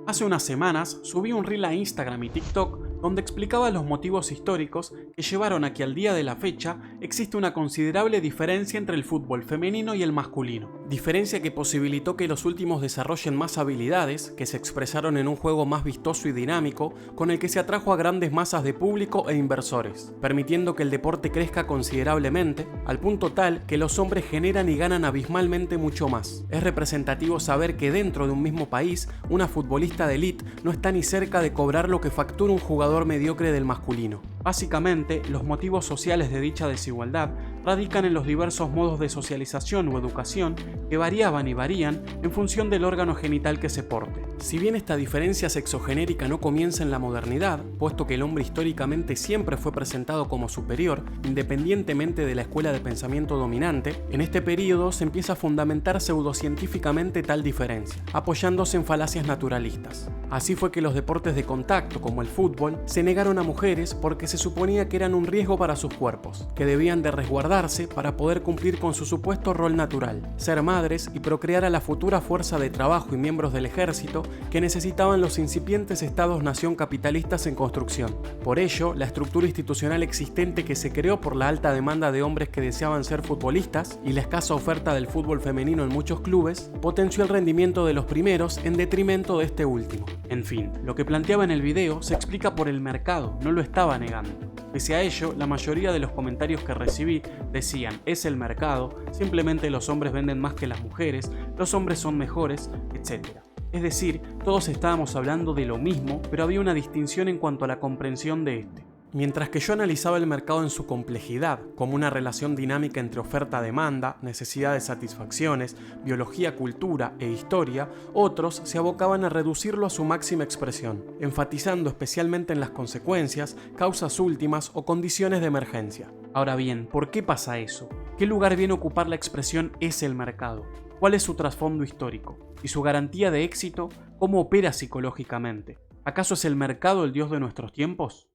Hace unas semanas subí un reel a Instagram y TikTok donde explicaba los motivos históricos que llevaron a que al día de la fecha existe una considerable diferencia entre el fútbol femenino y el masculino. Diferencia que posibilitó que los últimos desarrollen más habilidades, que se expresaron en un juego más vistoso y dinámico, con el que se atrajo a grandes masas de público e inversores, permitiendo que el deporte crezca considerablemente, al punto tal que los hombres generan y ganan abismalmente mucho más. Es representativo saber que dentro de un mismo país, una futbolista de élite no está ni cerca de cobrar lo que factura un jugador mediocre del masculino. Básicamente, los motivos sociales de dicha desigualdad radican en los diversos modos de socialización o educación que variaban y varían en función del órgano genital que se porte. Si bien esta diferencia sexogenérica no comienza en la modernidad, puesto que el hombre históricamente siempre fue presentado como superior, independientemente de la escuela de pensamiento dominante, en este periodo se empieza a fundamentar pseudocientíficamente tal diferencia, apoyándose en falacias naturalistas. Así fue que los deportes de contacto, como el fútbol, se negaron a mujeres porque se suponía que eran un riesgo para sus cuerpos, que debían de resguardarse para poder cumplir con su supuesto rol natural, ser madres y procrear a la futura fuerza de trabajo y miembros del ejército que necesitaban los incipientes estados-nación capitalistas en construcción. Por ello, la estructura institucional existente que se creó por la alta demanda de hombres que deseaban ser futbolistas y la escasa oferta del fútbol femenino en muchos clubes, potenció el rendimiento de los primeros en detrimento de este último. En fin, lo que planteaba en el video se explica por el mercado, no lo estaba negando. Pese a ello, la mayoría de los comentarios que recibí decían: es el mercado, simplemente los hombres venden más que las mujeres, los hombres son mejores, etc. Es decir, todos estábamos hablando de lo mismo, pero había una distinción en cuanto a la comprensión de este. Mientras que yo analizaba el mercado en su complejidad, como una relación dinámica entre oferta-demanda, necesidades-satisfacciones, biología-cultura e historia, otros se abocaban a reducirlo a su máxima expresión, enfatizando especialmente en las consecuencias, causas últimas o condiciones de emergencia. Ahora bien, ¿por qué pasa eso? ¿Qué lugar viene a ocupar la expresión "es el mercado"? ¿Cuál es su trasfondo histórico? ¿Y su garantía de éxito? ¿Cómo opera psicológicamente? ¿Acaso es el mercado el dios de nuestros tiempos?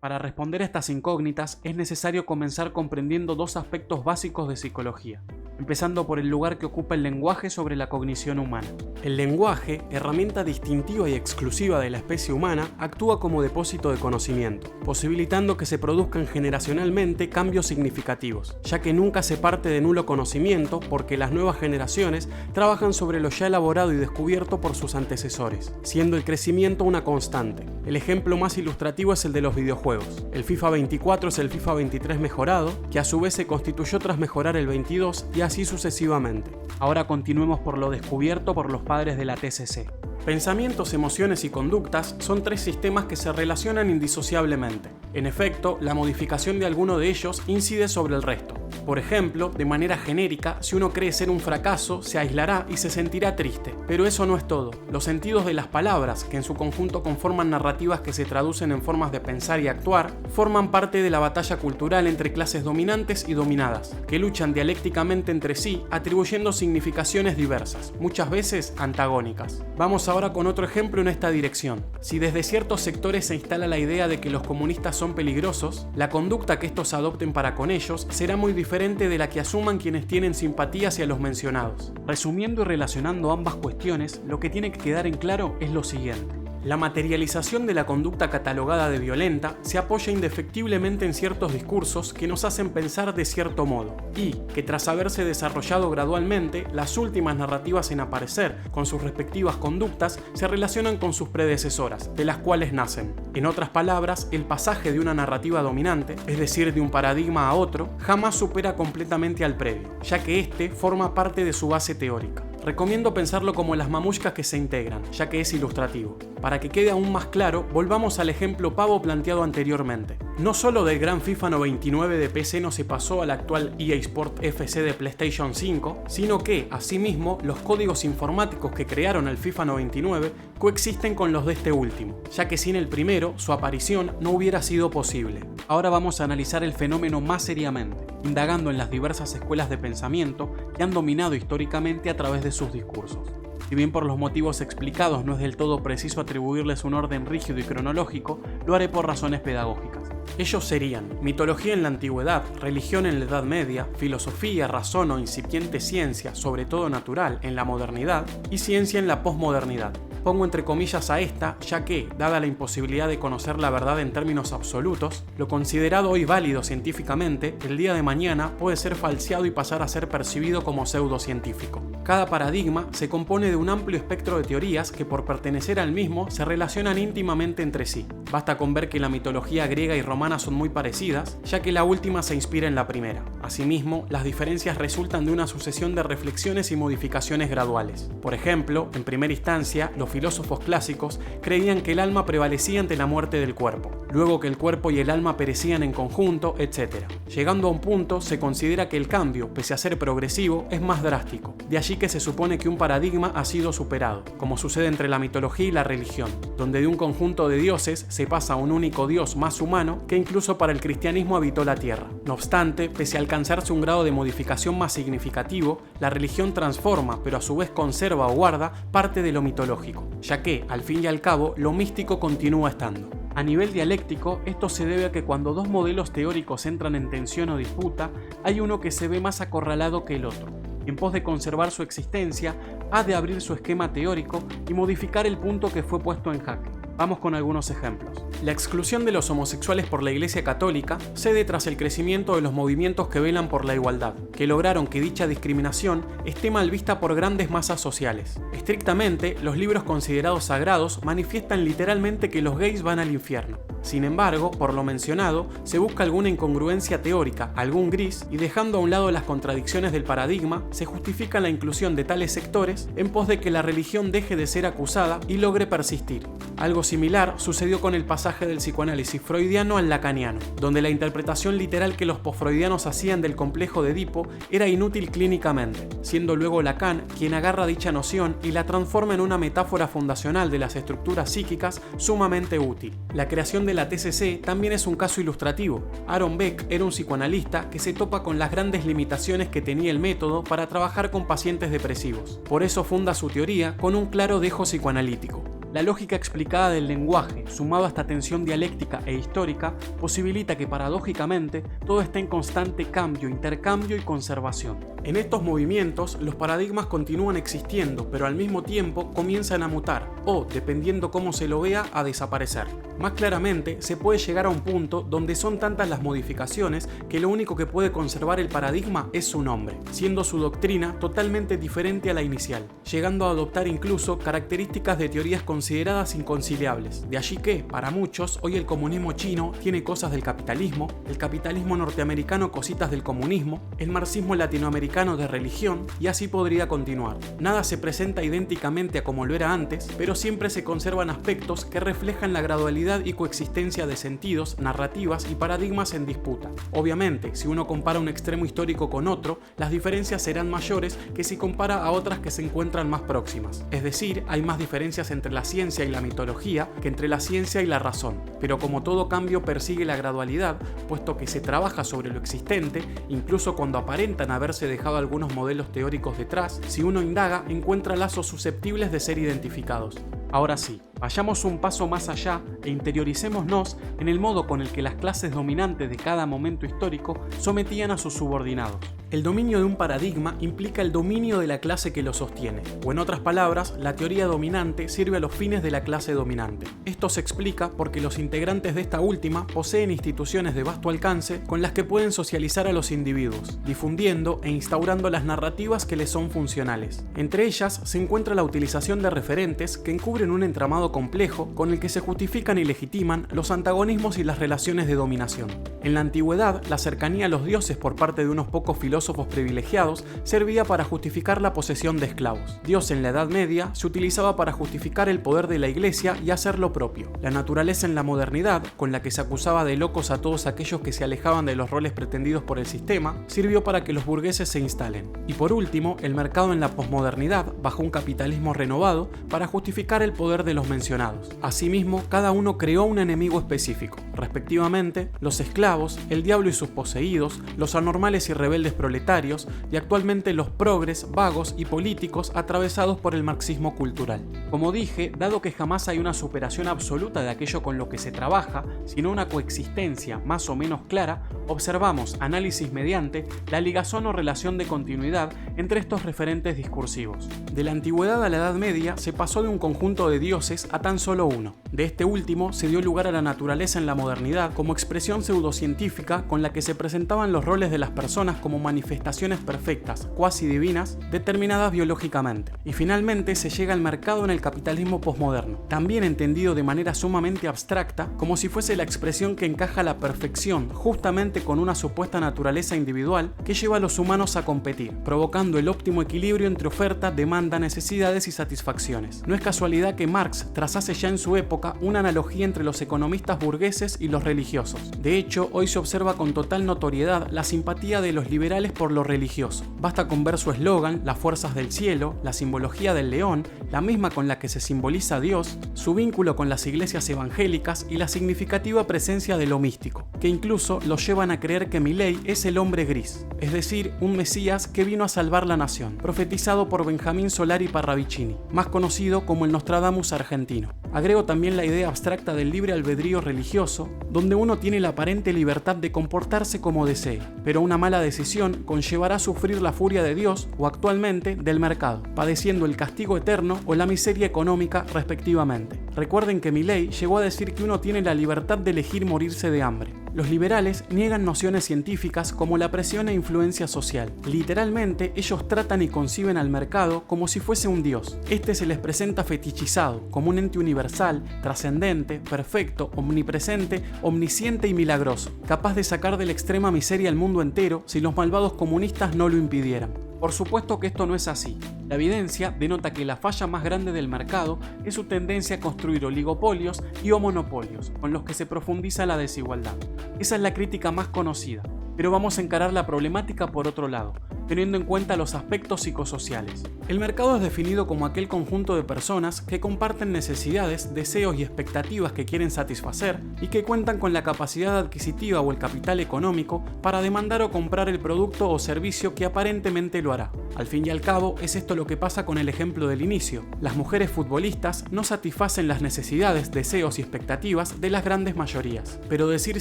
Para responder a estas incógnitas es necesario comenzar comprendiendo dos aspectos básicos de psicología, empezando por el lugar que ocupa el lenguaje sobre la cognición humana. El lenguaje, herramienta distintiva y exclusiva de la especie humana, actúa como depósito de conocimiento, posibilitando que se produzcan generacionalmente cambios significativos, ya que nunca se parte de nulo conocimiento porque las nuevas generaciones trabajan sobre lo ya elaborado y descubierto por sus antecesores, siendo el crecimiento una constante. El ejemplo más ilustrativo es el de los videojuegos. El FIFA 24 es el FIFA 23 mejorado, que a su vez se constituyó tras mejorar el 22 y así sucesivamente. Ahora continuemos por lo descubierto por los padres de la TCC. Pensamientos, emociones y conductas son tres sistemas que se relacionan indisociablemente. En efecto, la modificación de alguno de ellos incide sobre el resto. Por ejemplo, de manera genérica, si uno cree ser un fracaso, se aislará y se sentirá triste. Pero eso no es todo. Los sentidos de las palabras, que en su conjunto conforman narrativas que se traducen en formas de pensar y actuar, forman parte de la batalla cultural entre clases dominantes y dominadas, que luchan dialécticamente entre sí, atribuyendo significaciones diversas, muchas veces antagónicas. Vamos ahora con otro ejemplo en esta dirección. Si desde ciertos sectores se instala la idea de que los comunistas son peligrosos, la conducta que estos adopten para con ellos será muy diferente de la que asuman quienes tienen simpatía hacia los mencionados. Resumiendo y relacionando ambas cuestiones, lo que tiene que quedar en claro es lo siguiente. La materialización de la conducta catalogada de violenta se apoya indefectiblemente en ciertos discursos que nos hacen pensar de cierto modo, y que tras haberse desarrollado gradualmente, las últimas narrativas en aparecer con sus respectivas conductas se relacionan con sus predecesoras, de las cuales nacen. En otras palabras, el pasaje de una narrativa dominante, es decir, de un paradigma a otro, jamás supera completamente al previo, ya que este forma parte de su base teórica. Recomiendo pensarlo como las mamushkas que se integran, ya que es ilustrativo. Para que quede aún más claro, volvamos al ejemplo pavo planteado anteriormente. No solo del gran FIFA 99 de PC no se pasó al actual EA Sport FC de PlayStation 5, sino que, asimismo, los códigos informáticos que crearon el FIFA 99 coexisten con los de este último, ya que sin el primero, su aparición no hubiera sido posible. Ahora vamos a analizar el fenómeno más seriamente, indagando en las diversas escuelas de pensamiento que han dominado históricamente a través de sus discursos. Si bien por los motivos explicados no es del todo preciso atribuirles un orden rígido y cronológico, lo haré por razones pedagógicas. Ellos serían mitología en la antigüedad, religión en la Edad Media, filosofía, razón o incipiente ciencia, sobre todo natural, en la modernidad, y ciencia en la posmodernidad. Pongo entre comillas a esta, ya que, dada la imposibilidad de conocer la verdad en términos absolutos, lo considerado hoy válido científicamente, el día de mañana puede ser falseado y pasar a ser percibido como pseudocientífico. Cada paradigma se compone de un amplio espectro de teorías que por pertenecer al mismo se relacionan íntimamente entre sí. Basta con ver que la mitología griega y romana son muy parecidas, ya que la última se inspira en la primera. Asimismo, las diferencias resultan de una sucesión de reflexiones y modificaciones graduales. Por ejemplo, en primera instancia, los filósofos clásicos creían que el alma prevalecía ante la muerte del cuerpo, luego que el cuerpo y el alma perecían en conjunto, etc. Llegando a un punto, se considera que el cambio, pese a ser progresivo, es más drástico. De allí que se supone que un paradigma ha sido superado, como sucede entre la mitología y la religión, donde de un conjunto de dioses se pasa a un único dios más humano que incluso para el cristianismo habitó la tierra. No obstante, pese a alcanzarse un grado de modificación más significativo, la religión transforma, pero a su vez conserva o guarda parte de lo mitológico, ya que, al fin y al cabo, lo místico continúa estando. A nivel dialéctico, esto se debe a que cuando dos modelos teóricos entran en tensión o disputa, hay uno que se ve más acorralado que el otro. En pos de conservar su existencia, ha de abrir su esquema teórico y modificar el punto que fue puesto en jaque. Vamos con algunos ejemplos. La exclusión de los homosexuales por la Iglesia Católica cede tras el crecimiento de los movimientos que velan por la igualdad, que lograron que dicha discriminación esté mal vista por grandes masas sociales. Estrictamente, los libros considerados sagrados manifiestan literalmente que los gays van al infierno. Sin embargo, por lo mencionado, se busca alguna incongruencia teórica, algún gris, y dejando a un lado las contradicciones del paradigma, se justifica la inclusión de tales sectores en pos de que la religión deje de ser acusada y logre persistir. Algo similar sucedió con el pasaje del psicoanálisis freudiano al lacaniano, donde la interpretación literal que los posfreudianos hacían del complejo de Edipo era inútil clínicamente, siendo luego Lacan quien agarra dicha noción y la transforma en una metáfora fundacional de las estructuras psíquicas sumamente útil. La creación de la TCC también es un caso ilustrativo. Aaron Beck era un psicoanalista que se topa con las grandes limitaciones que tenía el método para trabajar con pacientes depresivos. Por eso funda su teoría con un claro dejo psicoanalítico. La lógica explicada del lenguaje, sumado a esta tensión dialéctica e histórica, posibilita que paradójicamente todo esté en constante cambio, intercambio y conservación. En estos movimientos, los paradigmas continúan existiendo, pero al mismo tiempo comienzan a mutar, o, dependiendo cómo se lo vea, a desaparecer. Más claramente, se puede llegar a un punto donde son tantas las modificaciones que lo único que puede conservar el paradigma es su nombre, siendo su doctrina totalmente diferente a la inicial, llegando a adoptar incluso características de teorías consideradas inconciliables. De allí que, para muchos, hoy el comunismo chino tiene cosas del capitalismo, el capitalismo norteamericano cositas del comunismo, el marxismo latinoamericano de religión, y así podría continuar. Nada se presenta idénticamente a como lo era antes, pero siempre se conservan aspectos que reflejan la gradualidad y coexistencia de sentidos, narrativas y paradigmas en disputa. Obviamente, si uno compara un extremo histórico con otro, las diferencias serán mayores que si compara a otras que se encuentran más próximas. Es decir, hay más diferencias entre la ciencia y la mitología que entre la ciencia y la razón. Pero como todo cambio persigue la gradualidad, puesto que se trabaja sobre lo existente, incluso cuando aparentan haberse dejado algunos modelos teóricos detrás, si uno indaga, encuentra lazos susceptibles de ser identificados. Ahora sí, vayamos un paso más allá e interioricémonos en el modo con el que las clases dominantes de cada momento histórico sometían a sus subordinados. El dominio de un paradigma implica el dominio de la clase que lo sostiene, o en otras palabras, la teoría dominante sirve a los fines de la clase dominante. Esto se explica porque los integrantes de esta última poseen instituciones de vasto alcance con las que pueden socializar a los individuos, difundiendo e instaurando las narrativas que les son funcionales. Entre ellas se encuentra la utilización de referentes que encubren un entramado complejo con el que se justifican y legitiman los antagonismos y las relaciones de dominación. En la antigüedad, la cercanía a los dioses por parte de unos pocos filósofos privilegiados servía para justificar la posesión de esclavos. Dios en la Edad Media se utilizaba para justificar el poder de la Iglesia y hacer lo propio. La naturaleza en la modernidad, con la que se acusaba de locos a todos aquellos que se alejaban de los roles pretendidos por el sistema, sirvió para que los burgueses se instalen. Y por último, el mercado en la posmodernidad, bajo un capitalismo renovado, para justificar el poder de los mencionados. Asimismo, cada uno creó un enemigo específico, respectivamente, los esclavos, el diablo y sus poseídos, los anormales y rebeldes proletarios, y actualmente los progres, vagos y políticos atravesados por el marxismo cultural. Como dije, dado que jamás hay una superación absoluta de aquello con lo que se trabaja, sino una coexistencia más o menos clara, observamos, análisis mediante, la ligazón o relación de continuidad entre estos referentes discursivos. De la antigüedad a la Edad Media se pasó de un conjunto de dioses a tan solo uno. De este último se dio lugar a la naturaleza en la modernidad como expresión pseudocientífica con la que se presentaban los roles de las personas como manifestaciones perfectas, cuasi divinas, determinadas biológicamente. Y finalmente se llega al mercado en el capitalismo posmoderno, también entendido de manera sumamente abstracta, como si fuese la expresión que encaja la perfección justamente con una supuesta naturaleza individual que lleva a los humanos a competir, provocando el óptimo equilibrio entre oferta, demanda, necesidades y satisfacciones. No es casualidad que Marx trazase ya en su época una analogía entre los economistas burgueses y los religiosos. De hecho, hoy se observa con total notoriedad la simpatía de los liberales por lo religioso. Basta con ver su eslogan, las fuerzas del cielo, la simbología del león, la misma con la que se simboliza a Dios, su vínculo con las iglesias evangélicas y la significativa presencia de lo místico, que incluso los llevan a creer que Milei es el hombre gris, es decir, un mesías que vino a salvar la nación, profetizado por Benjamín Solari Parravicini, más conocido como el Nostradamus argentino. Agrego también la idea abstracta del libre albedrío religioso, donde uno tiene la aparente libertad de comportarse como desee, pero una mala decisión conllevará a sufrir la furia de Dios o actualmente del mercado, padeciendo el castigo eterno o la miseria económica respectivamente. Recuerden que Milei llegó a decir que uno tiene la libertad de elegir morirse de hambre. Los liberales niegan nociones científicas como la presión e influencia social. Literalmente, ellos tratan y conciben al mercado como si fuese un dios. Este se les presenta fetichizado, como un ente universal, trascendente, perfecto, omnipresente, omnisciente y milagroso, capaz de sacar de la extrema miseria al mundo entero si los malvados comunistas no lo impidieran. Por supuesto que esto no es así. La evidencia denota que la falla más grande del mercado es su tendencia a construir oligopolios y o monopolios, con los que se profundiza la desigualdad. Esa es la crítica más conocida, pero vamos a encarar la problemática por otro lado, teniendo en cuenta los aspectos psicosociales. El mercado es definido como aquel conjunto de personas que comparten necesidades, deseos y expectativas que quieren satisfacer y que cuentan con la capacidad adquisitiva o el capital económico para demandar o comprar el producto o servicio que aparentemente lo hará. Al fin y al cabo, es esto lo que pasa con el ejemplo del inicio. Las mujeres futbolistas no satisfacen las necesidades, deseos y expectativas de las grandes mayorías. Pero decir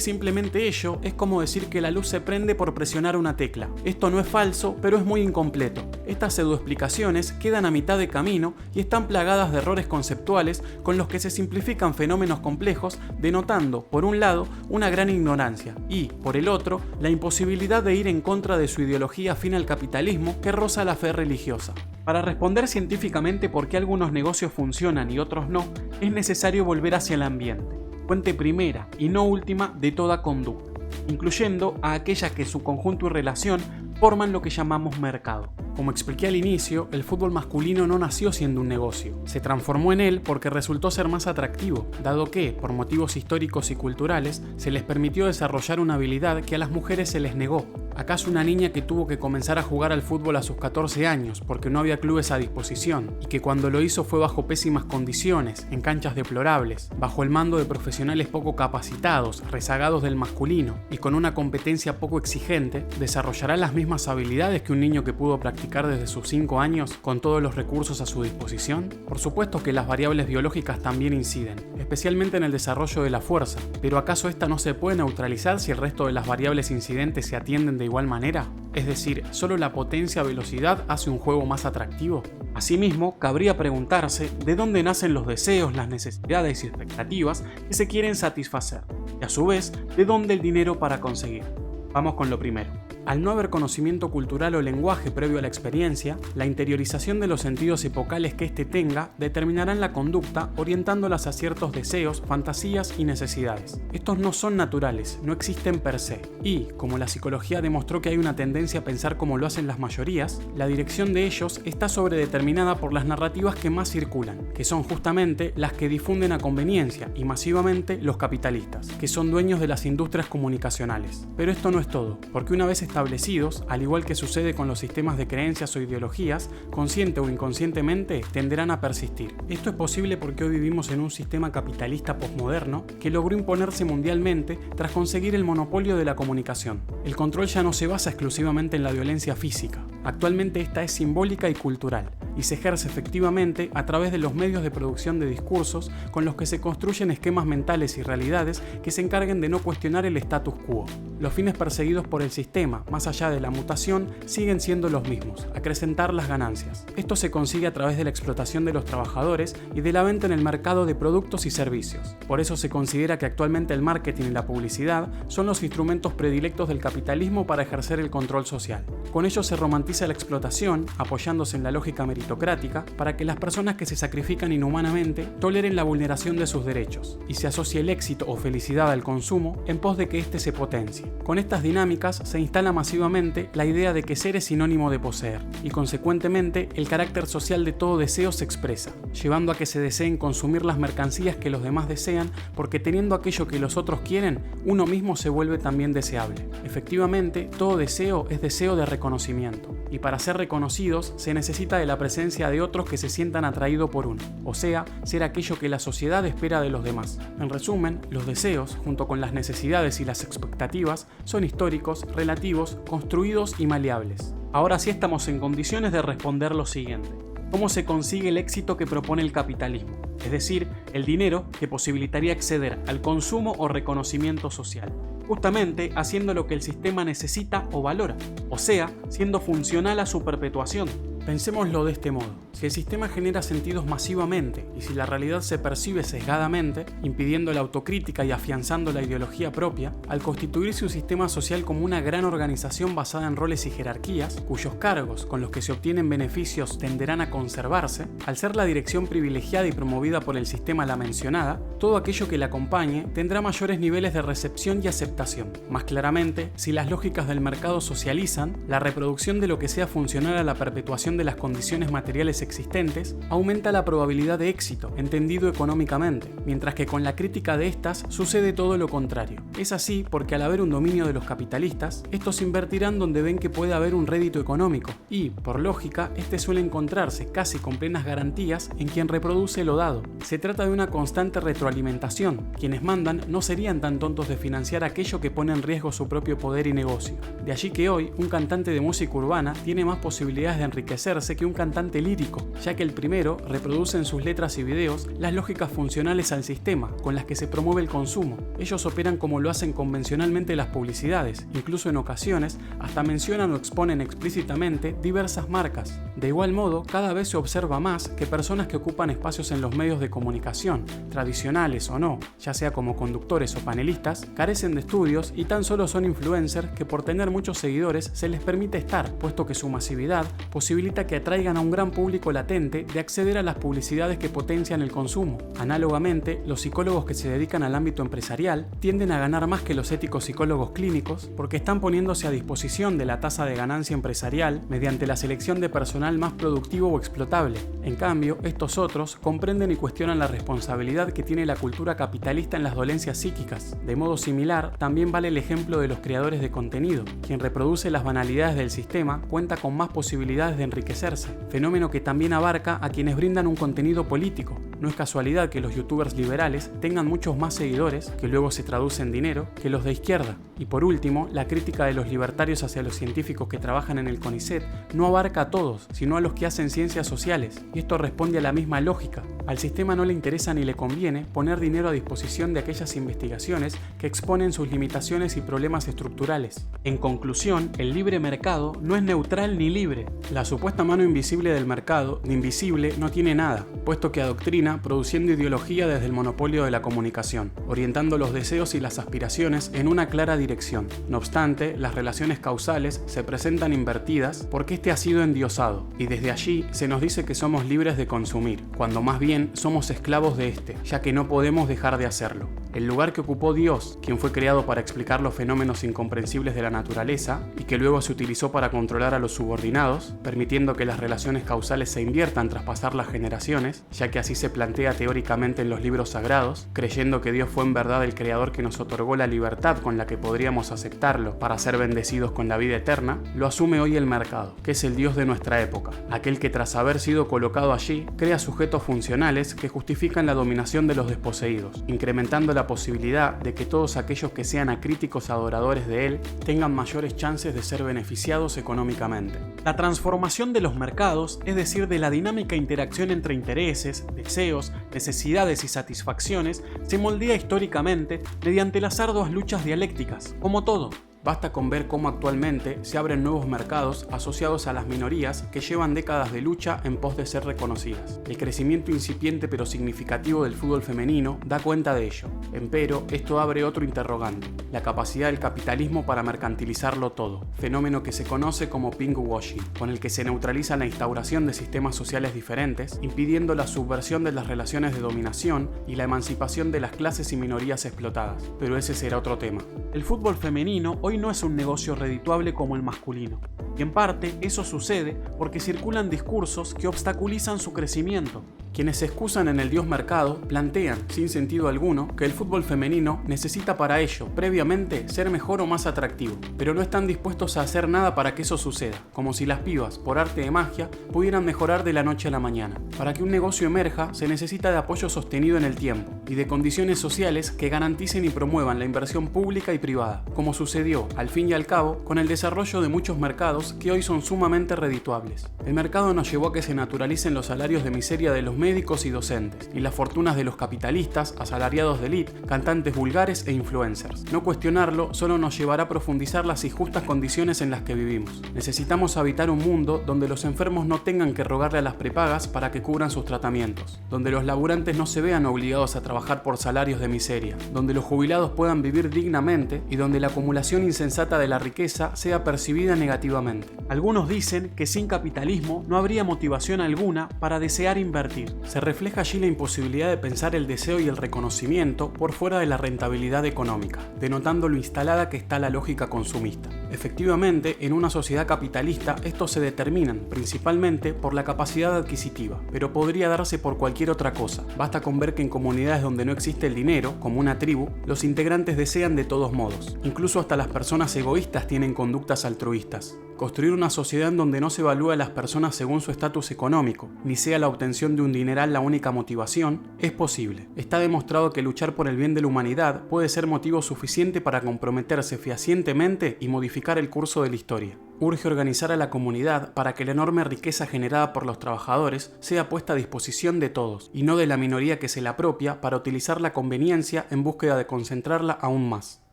simplemente ello es como decir que la luz se prende por presionar una tecla. Esto no es falso, pero es muy incompleto. Estas pseudoexplicaciones quedan a mitad de camino y están plagadas de errores conceptuales con los que se simplifican fenómenos complejos, denotando, por un lado, una gran ignorancia y, por el otro, la imposibilidad de ir en contra de su ideología afín al capitalismo que roza la fe religiosa. Para responder científicamente por qué algunos negocios funcionan y otros no, es necesario volver hacia el ambiente, fuente primera y no última de toda conducta, incluyendo a aquellas que su conjunto y relación forman lo que llamamos mercado. Como expliqué al inicio, el fútbol masculino no nació siendo un negocio, se transformó en él porque resultó ser más atractivo, dado que, por motivos históricos y culturales, se les permitió desarrollar una habilidad que a las mujeres se les negó. ¿Acaso una niña que tuvo que comenzar a jugar al fútbol a sus 14 años porque no había clubes a disposición y que cuando lo hizo fue bajo pésimas condiciones, en canchas deplorables, bajo el mando de profesionales poco capacitados, rezagados del masculino y con una competencia poco exigente, desarrollará las mismas habilidades que un niño que pudo practicar desde sus 5 años con todos los recursos a su disposición? Por supuesto que las variables biológicas también inciden, especialmente en el desarrollo de la fuerza, pero ¿acaso esta no se puede neutralizar si el resto de las variables incidentes se atienden de igual manera? Es decir, ¿solo la potencia-velocidad hace un juego más atractivo? Asimismo, cabría preguntarse de dónde nacen los deseos, las necesidades y expectativas que se quieren satisfacer, y a su vez, de dónde el dinero para conseguir. Vamos con lo primero. Al no haber conocimiento cultural o lenguaje previo a la experiencia, la interiorización de los sentidos epocales que éste tenga determinarán la conducta orientándolas a ciertos deseos, fantasías y necesidades. Estos no son naturales, no existen per se. Y, como la psicología demostró que hay una tendencia a pensar como lo hacen las mayorías, la dirección de ellos está sobredeterminada por las narrativas que más circulan, que son justamente las que difunden a conveniencia y masivamente los capitalistas, que son dueños de las industrias comunicacionales. Pero esto no es todo, porque una vez establecidos, al igual que sucede con los sistemas de creencias o ideologías, consciente o inconscientemente tenderán a persistir. Esto es posible porque hoy vivimos en un sistema capitalista posmoderno que logró imponerse mundialmente tras conseguir el monopolio de la comunicación. El control ya no se basa exclusivamente en la violencia física. Actualmente esta es simbólica y cultural, y se ejerce efectivamente a través de los medios de producción de discursos con los que se construyen esquemas mentales y realidades que se encarguen de no cuestionar el status quo. Los fines perseguidos por el sistema, más allá de la mutación, siguen siendo los mismos: acrecentar las ganancias. Esto se consigue a través de la explotación de los trabajadores y de la venta en el mercado de productos y servicios. Por eso se considera que actualmente el marketing y la publicidad son los instrumentos predilectos del capitalismo para ejercer el control social. Con ello se romantiza la explotación, apoyándose en la lógica meritocrática, para que las personas que se sacrifican inhumanamente toleren la vulneración de sus derechos, y se asocia el éxito o felicidad al consumo en pos de que éste se potencie. Con estas dinámicas se instala masivamente la idea de que ser es sinónimo de poseer, y consecuentemente el carácter social de todo deseo se expresa, llevando a que se deseen consumir las mercancías que los demás desean, porque teniendo aquello que los otros quieren, uno mismo se vuelve también deseable. Efectivamente, todo deseo es deseo de reconocimiento, y para ser reconocidos se necesita de la presencia de otros que se sientan atraídos por uno, o sea, ser aquello que la sociedad espera de los demás. En resumen, los deseos, junto con las necesidades y las expectativas, son históricos, relativos, construidos y maleables. Ahora sí estamos en condiciones de responder lo siguiente: ¿cómo se consigue el éxito que propone el capitalismo? Es decir, el dinero que posibilitaría acceder al consumo o reconocimiento social. Justamente haciendo lo que el sistema necesita o valora, o sea, siendo funcional a su perpetuación. Pensémoslo de este modo: si el sistema genera sentidos masivamente y si la realidad se percibe sesgadamente, impidiendo la autocrítica y afianzando la ideología propia, al constituirse un sistema social como una gran organización basada en roles y jerarquías, cuyos cargos con los que se obtienen beneficios tenderán a conservarse, al ser la dirección privilegiada y promovida por el sistema la mencionada, todo aquello que la acompañe tendrá mayores niveles de recepción y aceptación. Más claramente, si las lógicas del mercado socializan, la reproducción de lo que sea funcional a la perpetuación de las condiciones materiales existentes aumenta la probabilidad de éxito, entendido económicamente, mientras que con la crítica de estas sucede todo lo contrario. Es así porque al haber un dominio de los capitalistas, estos invertirán donde ven que puede haber un rédito económico y, por lógica, este suele encontrarse casi con plenas garantías en quien reproduce lo dado. Se trata de una constante retroalimentación. Quienes mandan no serían tan tontos de financiar aquello que pone en riesgo su propio poder y negocio. De allí que hoy un cantante de música urbana tiene más posibilidades de enriquecerse que un cantante lírico, ya que el primero reproduce en sus letras y videos las lógicas funcionales al sistema, con las que se promueve el consumo. Ellos operan como lo hacen convencionalmente las publicidades, incluso en ocasiones hasta mencionan o exponen explícitamente diversas marcas. De igual modo, cada vez se observa más que personas que ocupan espacios en los medios de comunicación, tradicionales o no, ya sea como conductores o panelistas, carecen de estudios y tan solo son influencers que por tener muchos seguidores se les permite estar, puesto que su masividad posibilita que atraigan a un gran público latente de acceder a las publicidades que potencian el consumo. Análogamente, los psicólogos que se dedican al ámbito empresarial tienden a ganar más que los éticos psicólogos clínicos porque están poniéndose a disposición de la tasa de ganancia empresarial mediante la selección de personal más productivo o explotable. En cambio, estos otros comprenden y cuestionan la responsabilidad que tiene la cultura capitalista en las dolencias psíquicas. De modo similar, también vale el ejemplo de los creadores de contenido. Quien reproduce las banalidades del sistema cuenta con más posibilidades de enriquecerse, fenómeno que también abarca a quienes brindan un contenido político. No es casualidad que los youtubers liberales tengan muchos más seguidores, que luego se traduce en dinero, que los de izquierda. Y por último, la crítica de los libertarios hacia los científicos que trabajan en el CONICET no abarca a todos, sino a los que hacen ciencias sociales, y esto responde a la misma lógica. Al sistema no le interesa ni le conviene poner dinero a disposición de aquellas investigaciones que exponen sus limitaciones y problemas estructurales. En conclusión, el libre mercado no es neutral ni libre. La supuesta mano invisible del mercado, de invisible, no tiene nada, puesto que adoctrina produciendo ideología desde el monopolio de la comunicación, orientando los deseos y las aspiraciones en una clara dirección. No obstante, las relaciones causales se presentan invertidas porque este ha sido endiosado, y desde allí se nos dice que somos libres de consumir, cuando más bien somos esclavos de este, ya que no podemos dejar de hacerlo. El lugar que ocupó Dios, quien fue creado para explicar los fenómenos incomprensibles de la naturaleza y que luego se utilizó para controlar a los subordinados, permitiendo que las relaciones causales se inviertan tras pasar las generaciones, ya que así se plantea teóricamente en los libros sagrados, creyendo que Dios fue en verdad el creador que nos otorgó la libertad con la que podríamos aceptarlo para ser bendecidos con la vida eterna, lo asume hoy el mercado, que es el Dios de nuestra época, aquel que tras haber sido colocado allí, crea sujetos funcionales que justifican la dominación de los desposeídos, incrementando la posibilidad de que todos aquellos que sean acríticos adoradores de él tengan mayores chances de ser beneficiados económicamente. La transformación de los mercados, es decir, de la dinámica interacción entre intereses, deseos, necesidades y satisfacciones, se moldea históricamente mediante las arduas luchas dialécticas, como todo. Basta con ver cómo actualmente se abren nuevos mercados asociados a las minorías que llevan décadas de lucha en pos de ser reconocidas. El crecimiento incipiente pero significativo del fútbol femenino da cuenta de ello. Empero, esto abre otro interrogante: la capacidad del capitalismo para mercantilizarlo todo, fenómeno que se conoce como pinkwashing, con el que se neutraliza la instauración de sistemas sociales diferentes, impidiendo la subversión de las relaciones de dominación y la emancipación de las clases y minorías explotadas. Pero ese será otro tema. El fútbol femenino hoy no es un negocio redituable como el masculino, y en parte eso sucede porque circulan discursos que obstaculizan su crecimiento. Quienes se excusan en el Dios mercado plantean, sin sentido alguno, que el fútbol femenino necesita para ello, previamente, ser mejor o más atractivo, pero no están dispuestos a hacer nada para que eso suceda, como si las pibas, por arte de magia, pudieran mejorar de la noche a la mañana. Para que un negocio emerja, se necesita de apoyo sostenido en el tiempo, y de condiciones sociales que garanticen y promuevan la inversión pública y privada, como sucedió, al fin y al cabo, con el desarrollo de muchos mercados que hoy son sumamente redituables. El mercado nos llevó a que se naturalicen los salarios de miseria de los médicos y docentes, y las fortunas de los capitalistas, asalariados de élite, cantantes vulgares e influencers. No cuestionarlo solo nos llevará a profundizar las injustas condiciones en las que vivimos. Necesitamos habitar un mundo donde los enfermos no tengan que rogarle a las prepagas para que cubran sus tratamientos, donde los laburantes no se vean obligados a trabajar por salarios de miseria, donde los jubilados puedan vivir dignamente y donde la acumulación insensata de la riqueza sea percibida negativamente. Algunos dicen que sin capitalismo no habría motivación alguna para desear invertir. Se refleja allí la imposibilidad de pensar el deseo y el reconocimiento por fuera de la rentabilidad económica, denotando lo instalada que está la lógica consumista. Efectivamente, en una sociedad capitalista estos se determinan principalmente por la capacidad adquisitiva, pero podría darse por cualquier otra cosa. Basta con ver que en comunidades donde no existe el dinero, como una tribu, los integrantes desean de todos modos. Incluso hasta las personas egoístas tienen conductas altruistas. Construir una sociedad en donde no se evalúa a las personas según su estatus económico, ni sea la obtención de un dineral la única motivación, es posible. Está demostrado que luchar por el bien de la humanidad puede ser motivo suficiente para comprometerse fehacientemente y modificar el curso de la historia. Urge organizar a la comunidad para que la enorme riqueza generada por los trabajadores sea puesta a disposición de todos, y no de la minoría que se la apropia para utilizar la conveniencia en búsqueda de concentrarla aún más.